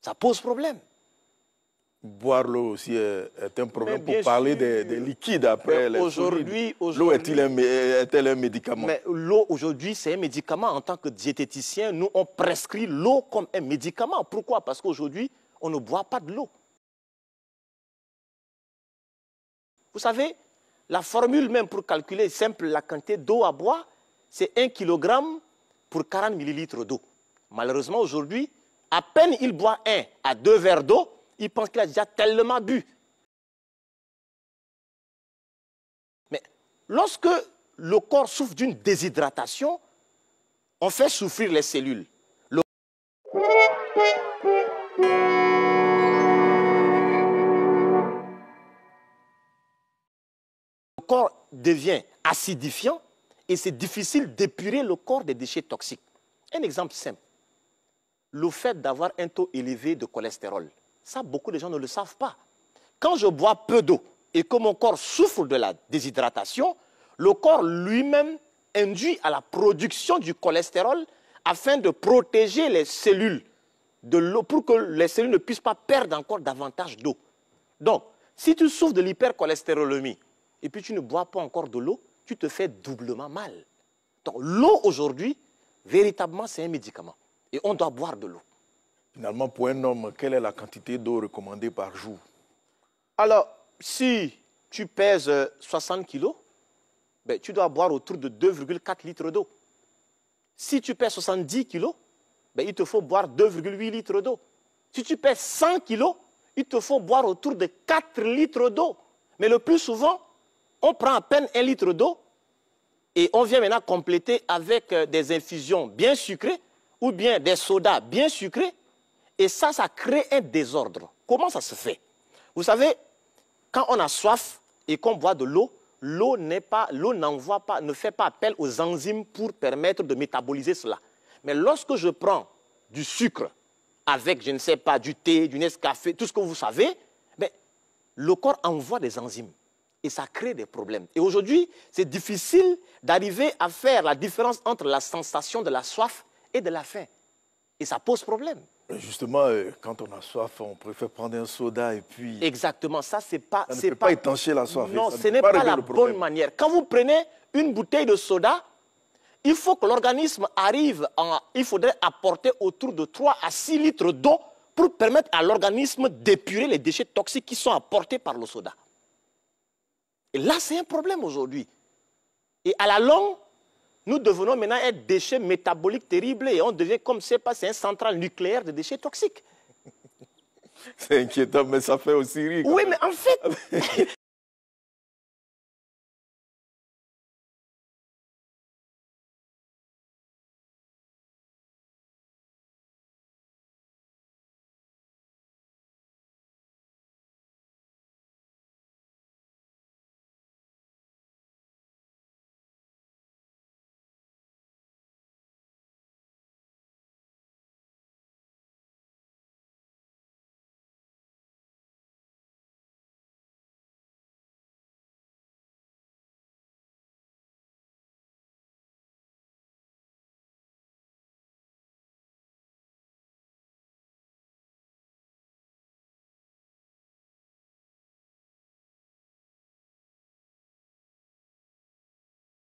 Ça pose problème. Boire l'eau aussi est un problème pour parler des liquides après les solides. L'eau est-elle un médicament? Mais l'eau, aujourd'hui, c'est un médicament. En tant que diététicien, nous, on prescrit l'eau comme un médicament. Pourquoi? Parce qu'aujourd'hui, on ne boit pas de l'eau. Vous savez, la formule même pour calculer simple la quantité d'eau à boire, c'est 1 kg pour 40 ml d'eau. Malheureusement, aujourd'hui, à peine il boit 1 à 2 verres d'eau, il pense qu'il a déjà tellement bu. Mais lorsque le corps souffre d'une déshydratation, on fait souffrir les cellules. Le corps devient acidifiant et c'est difficile d'épurer le corps des déchets toxiques. Un exemple simple, le fait d'avoir un taux élevé de cholestérol. Ça, beaucoup de gens ne le savent pas. Quand je bois peu d'eau et que mon corps souffre de la déshydratation, le corps lui-même induit à la production du cholestérol afin de protéger les cellules de l'eau pour que les cellules ne puissent pas perdre encore davantage d'eau. Donc, si tu souffres de l'hypercholestérolémie et puis tu ne bois pas encore de l'eau, tu te fais doublement mal. Donc, l'eau aujourd'hui, véritablement, c'est un médicament. Et on doit boire de l'eau. Finalement, pour un homme, quelle est la quantité d'eau recommandée par jour? Alors, si tu pèses 60 kg, ben, tu dois boire autour de 2,4 litres d'eau. Si tu pèses 70 kg, ben, il te faut boire 2,8 litres d'eau. Si tu pèses 100 kg, il te faut boire autour de 4 litres d'eau. Mais le plus souvent, on prend à peine 1 litre d'eau et on vient maintenant compléter avec des infusions bien sucrées ou bien des sodas bien sucrés. Et ça crée un désordre. Comment ça se fait? Vous savez, quand on a soif et qu'on boit de l'eau, l'eau ne fait pas appel aux enzymes pour permettre de métaboliser cela. Mais lorsque je prends du sucre avec, je ne sais pas, du thé, du Nescafé, tout ce que vous savez, ben, le corps envoie des enzymes. Et ça crée des problèmes. Et aujourd'hui, c'est difficile d'arriver à faire la différence entre la sensation de la soif et de la faim. Et ça pose problème. Justement, quand on a soif, on préfère prendre un soda et puis... Exactement, ça c'est pas... Ça ne peut pas étancher la soif. Non, ce n'est pas la bonne manière. Quand vous prenez une bouteille de soda, il faut que l'organisme arrive à... Il faudrait apporter autour de 3 à 6 litres d'eau pour permettre à l'organisme d'épurer les déchets toxiques qui sont apportés par le soda. Et là, c'est un problème aujourd'hui. Et à la longue, nous devenons maintenant un déchet métabolique terrible et on devient comme c'est un central nucléaire de déchets toxiques. C'est inquiétant, mais ça fait aussi rire. Oui, mais en fait,